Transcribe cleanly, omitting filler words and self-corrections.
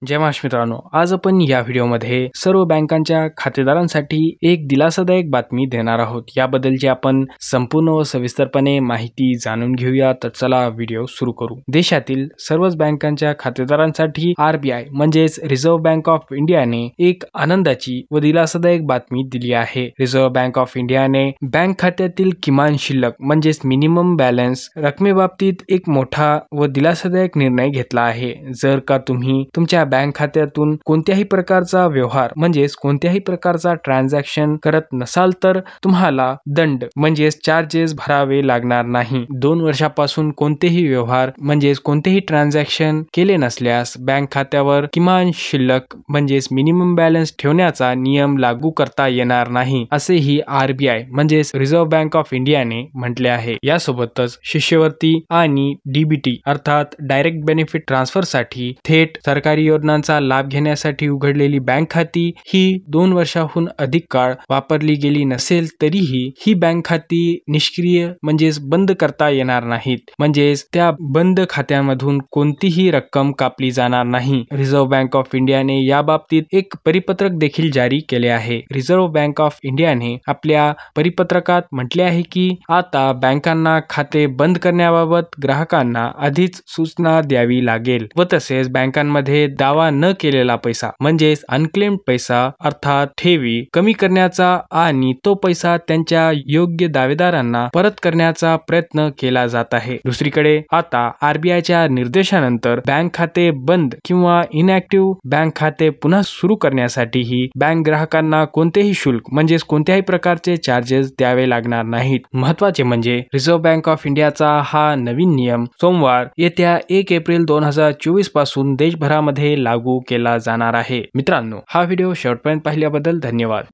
जय महाराष्ट्र मित्रांनो, आज आपण या व्हिडिओमध्ये सर्व बँकांच्या खातेदारांसाठी एक दिलासादायक बातमी देणार आहोत। याबद्दलची आपण संपूर्ण व सविस्तरपणे माहिती जाणून घेऊया। तर चला व्हिडिओ सुरू करू। देशातील सर्वच बँकांच्या खातेदारांसाठी आरबीआय म्हणजेच रिझर्व्ह बँक ऑफ इंडियाने एक आनंदाची व दिलासादायक बातमी दिली आहे। रिझर्व्ह बँक ऑफ इंडियाने बँक खात्यातील किमान शिल्लक म्हणजेच मिनिमम बॅलन्स रकमेबाबतीत एक मोठा व दिलासादायक निर्णय घेतला आहे। जर का तुम्ही तुमच्या बँक खात्यातून कोणत्याही प्रकारचा व्यवहार म्हणजेच कोणत्याही प्रकारचा ट्रान्झॅक्शन करत नसाल तर तुम्हाला दंड म्हणजेच चार्जेस भरावे लागणार नाही। 2 वर्षापासून कोणतेही व्यवहार म्हणजेच कोणतेही ट्रान्झॅक्शन केले नसल्यास बँक खात्यावर किमान शिल्लक म्हणजेच मिनिमम बॅलन्स ठेवण्याचा नियम लागू करता येणार नाही, असेही आरबीआय म्हणजेच रिझर्व्ह बँक ऑफ इंडियाने म्हटले आहे। यासोबतच शिष्यवृत्ती आणि डीबीटी अर्थात डायरेक्ट बेनिफिट ट्रान्सफर साठी थेट सरकारी योजनांचा लाभ घेण्यासाठी उघडलेली बँक खाती ही 2 वर्षाहून अधिक काळ वापरली गेली नसेल तरीही ही बँक खाती निष्क्रिय म्हणजेच बंद करता येणार नाहीत, म्हणजेच त्या बंद खात्यामधून कोणतीही रक्कम कापली जाणार नाही। रिझर्व्ह बँक ऑफ इंडियाने याबाबतीत एक परिपत्रक देखील जारी केले आहे। रिझर्व्ह बँक ऑफ इंडियाने आपल्या परिपत्रकात म्हटले आहे की आता बँकांना खाते बंद करण्याबाबत ग्राहकांना आधीच सूचना द्यावी लागेल व तसेच बँकांमध्ये दावा न केलेला पैसा म्हणजेच अनक्लेम्ड पैसा अर्थात ठेवी कमी करण्याचा आणि तो पैसा त्यांच्या योग्य दावेदारांना परत करण्याचा प्रयत्न केला जात आहे। दुसरीकडे आता आरबीआयच्या निर्देशानंतर बँक खाते बंद किंवा इनॅक्टिव्ह बँक खाते पुन्हा सुरू करण्यासाठीही बँक ग्राहकांना कोणतेही शुल्क म्हणजेच कोणत्याही प्रकारचे चार्जेस द्यावे लागणार नाहीत। महत्त्वाचे म्हणजे रिझर्व्ह बँक ऑफ इंडियाचा हा नवीन नियम सोमवार येत्या 1 एप्रिल 2024 पासून देशभरामध्ये लागू केला जाणार आहे। मित्रांनो, हा व्हिडिओ शेवटपर्यंत पाहिल्याबद्दल धन्यवाद।